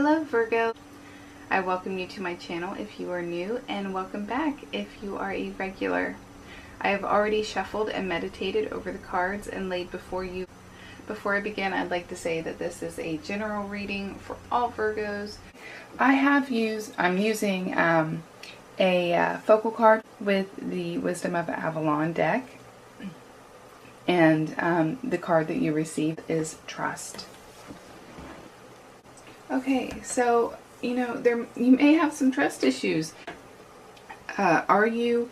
Hello Virgo, I welcome you to my channel if you are new, and welcome back if you are a regular. I have already shuffled and meditated over the cards and laid before you. Before I begin, I'd like to say that this is a general reading for all Virgos. I'm using a focal card with the Wisdom of Avalon deck, and the card that you received is Trust. Okay, so you may have some trust issues. Are you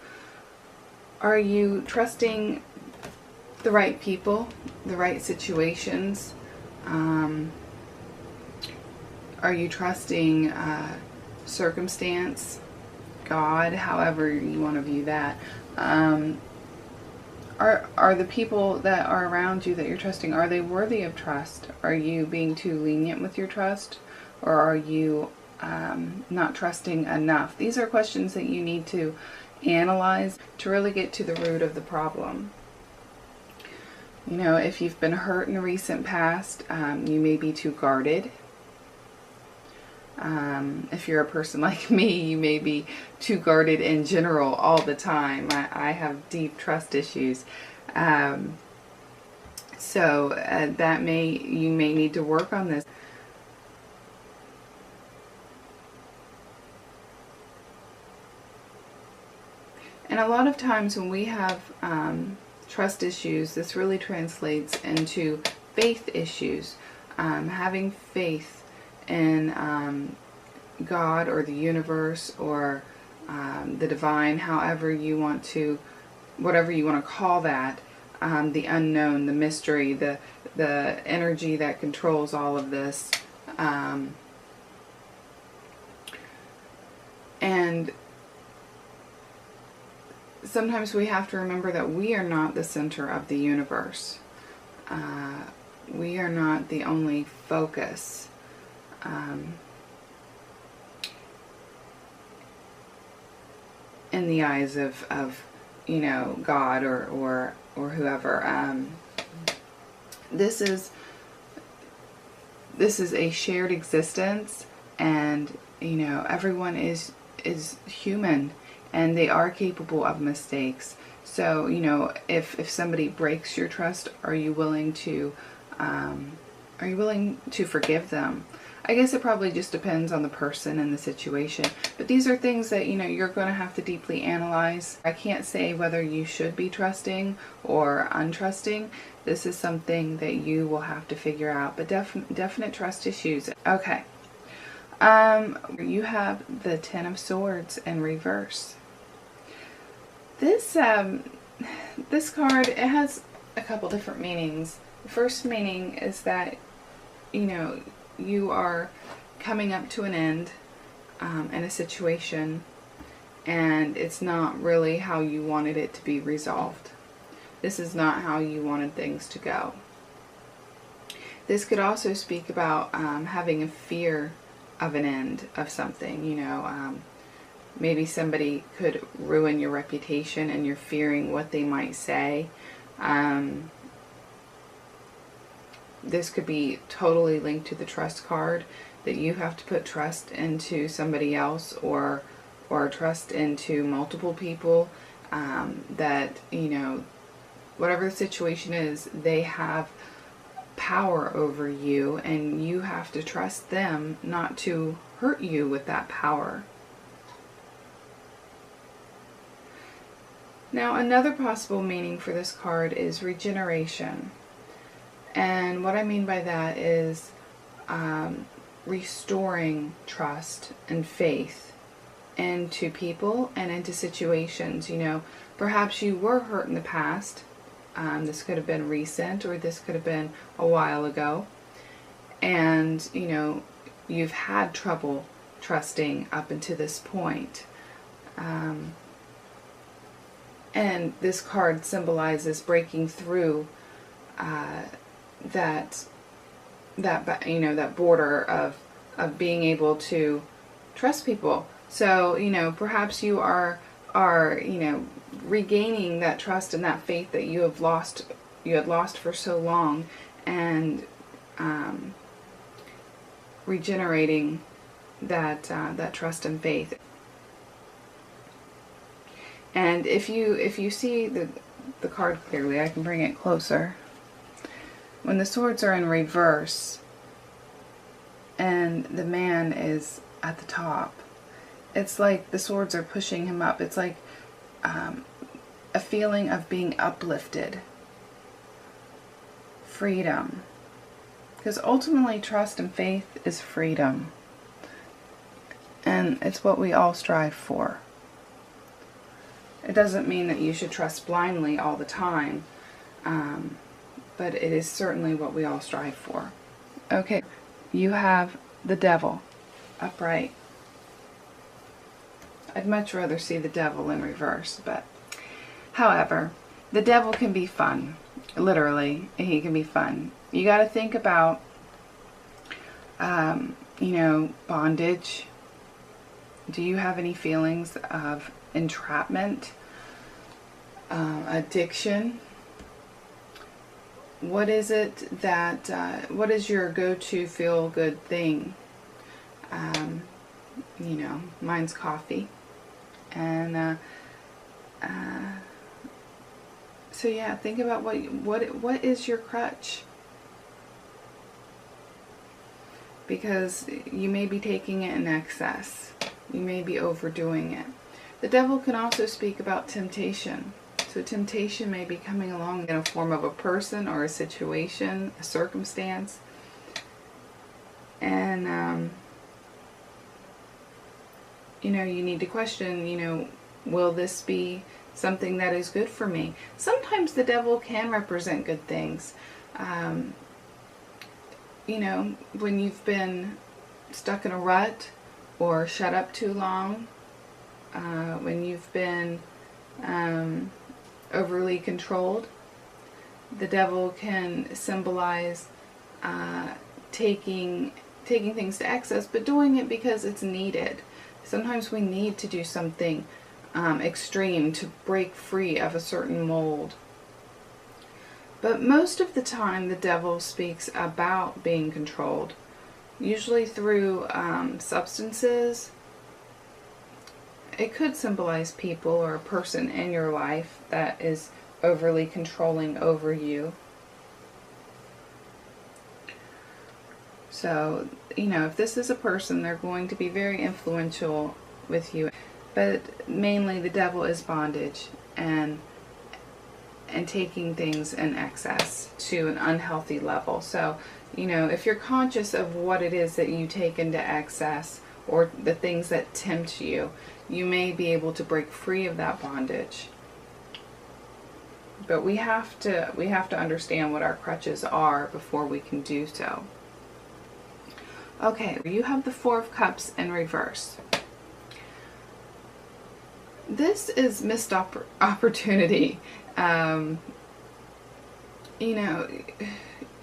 trusting the right people, the right situations? Are you trusting circumstance, God, however you want to view that? Are the people that are around you that you're trusting, are they worthy of trust? Are you being too lenient with your trust? Or are you not trusting enough? These are questions that you need to analyze to really get to the root of the problem. If you've been hurt in the recent past, you may be too guarded. If you're a person like me, you may be too guarded in general all the time. I have deep trust issues. So you may need to work on this. And a lot of times when we have trust issues, this really translates into faith issues. Having faith in God or the universe or the divine, whatever you want to call that, the unknown, the mystery, the energy that controls all of this. And sometimes we have to remember that we are not the center of the universe. We are not the only focus. In the eyes of God or whoever. This is a shared existence, and everyone is human. And they are capable of mistakes. So, if somebody breaks your trust, are you willing to forgive them? I guess it probably just depends on the person and the situation. But these are things that, you're going to have to deeply analyze. I can't say whether you should be trusting or untrusting. This is something that you will have to figure out. But definite trust issues. Okay. You have the Ten of Swords in reverse. This card, it has a couple different meanings. The first meaning is that you are coming up to an end in a situation, and it's not really how you wanted it to be resolved. This is not how you wanted things to go. This could also speak about having a fear of an end of something. Maybe somebody could ruin your reputation and you're fearing what they might say. This could be totally linked to the trust card, that you have to put trust into somebody else or trust into multiple people, that whatever the situation is, they have power over you, and you have to trust them not to hurt you with that power. Now, another possible meaning for this card is regeneration. And what I mean by that is restoring trust and faith into people and into situations. Perhaps you were hurt in the past. This could have been recent, or this could have been a while ago. And, you've had trouble trusting up until this point. And this card symbolizes breaking through that border of being able to trust people. So, perhaps you are regaining that trust and that faith that you had lost for so long, and regenerating that trust and faith. And if you see the card clearly, I can bring it closer. When the swords are in reverse and the man is at the top, it's like the swords are pushing him up. It's like a feeling of being uplifted, freedom. Because ultimately, trust and faith is freedom. And it's what we all strive for. It doesn't mean that you should trust blindly all the time, but it is certainly what we all strive for. Okay, you have the devil upright. I'd much rather see the devil in reverse, but however, the devil can be fun. Literally, he can be fun. You got to think about, bondage. Do you have any feelings of entrapment, addiction? What is it that, what is your go-to feel-good thing? Mine's coffee. And so yeah, think about what is your crutch? Because you may be taking it in excess. You may be overdoing it. The devil can also speak about temptation. So temptation may be coming along in a form of a person or a situation, a circumstance. And, you need to question, will this be something that is good for me? Sometimes the devil can represent good things. When you've been stuck in a rut or shut up too long, when you've been overly controlled, the devil can symbolize taking things to excess, but doing it because it's needed. Sometimes we need to do something extreme to break free of a certain mold. But most of the time the devil speaks about being controlled, usually through substances. It could symbolize people or a person in your life that is overly controlling over you. So, if this is a person, they're going to be very influential with you. But mainly the devil is bondage and taking things in excess to an unhealthy level. So, if you're conscious of what it is that you take into excess or the things that tempt you, you may be able to break free of that bondage. But we have to understand what our crutches are before we can do so. Okay, you have the Four of Cups in reverse. This is missed opportunity.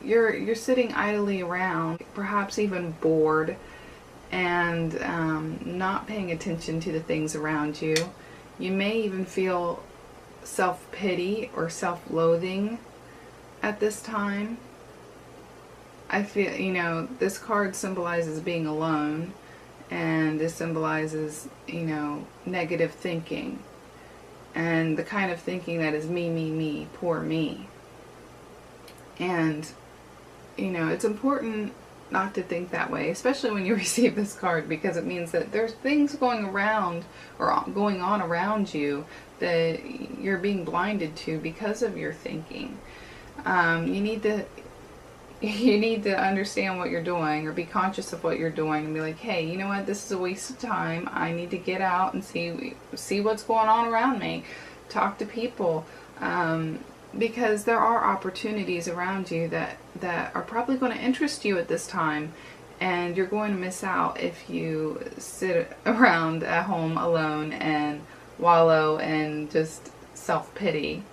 You're sitting idly around, perhaps even bored, and not paying attention to the things around you. You may even feel self-pity or self-loathing at this time. I feel, this card symbolizes being alone, and this symbolizes, negative thinking, and the kind of thinking that is me, poor me. And, it's important not to think that way, especially when you receive this card, because it means that there's things going around or going on around you that you're being blinded to because of your thinking. You need to understand what you're doing, or be conscious of what you're doing, and be like, hey, you know what, this is a waste of time. I need to get out and see what's going on around me. Talk to people, because there are opportunities around you that are probably going to interest you at this time, and you're going to miss out if you sit around at home alone and wallow in just self-pity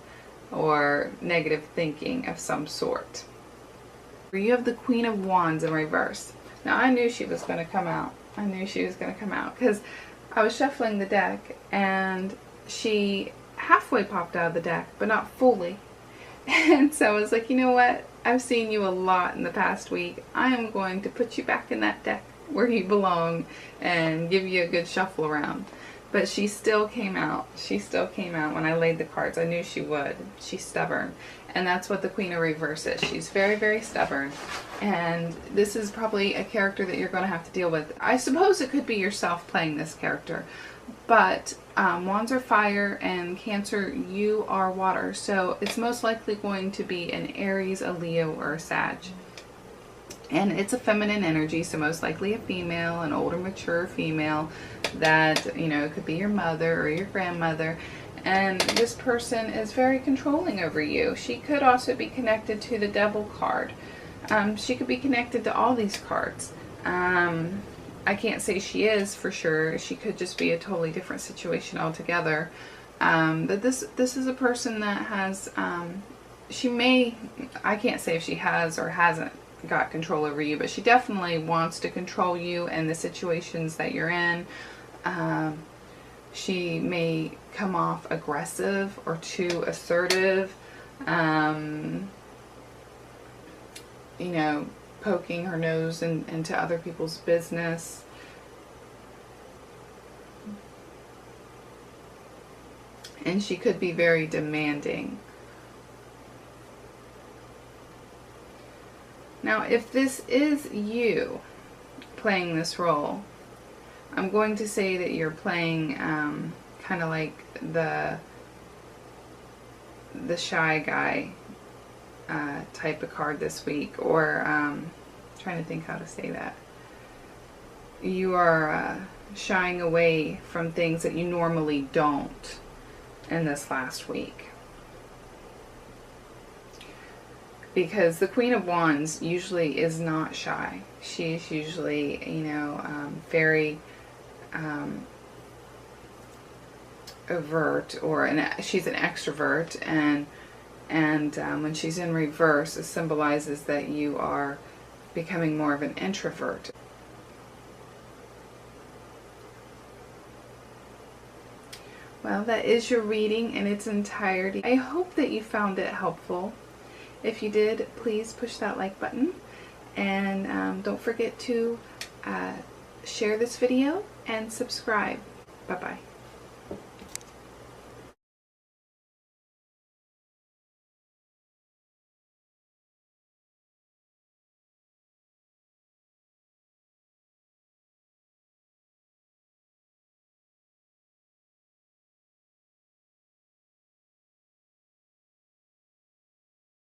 or negative thinking of some sort. You have the Queen of Wands in reverse. Now, I knew she was going to come out. I knew she was going to come out because I was shuffling the deck and she halfway popped out of the deck, but not fully. And so I was like, you know what? I've seen you a lot in the past week. I am going to put you back in that deck where you belong and give you a good shuffle around. But she still came out. She still came out when I laid the cards. I knew she would. She's stubborn. And that's what the Queen of Reverse is. She's very, very stubborn. And this is probably a character that you're going to have to deal with. I suppose it could be yourself playing this character. But Wands are fire and Cancer, you are water. So it's most likely going to be an Aries, a Leo, or a Sag. And it's a feminine energy, so most likely a female, an older, mature female that, you know, could be your mother or your grandmother. And this person is very controlling over you. She could also be connected to the Devil card. She could be connected to all these cards. I can't say she is for sure. She could just be a totally different situation altogether. But this is a person that has, she may, I can't say if she has or hasn't got control over you, but she definitely wants to control you and the situations that you're in. She may come off aggressive or too assertive, you know, poking her nose into other people's business. And she could be very demanding. Now, if this is you playing this role, I'm going to say that you're playing kind of like the shy guy type of card this week, or trying to think how to say that. You are shying away from things that you normally don't in this last week. Because the Queen of Wands usually is not shy. She's usually, you know, very overt, or she's an extrovert, and when she's in reverse, it symbolizes that you are becoming more of an introvert. Well, that is your reading in its entirety. I hope that you found it helpful. If you did, please push that like button, and don't forget to share this video and subscribe. Bye-bye.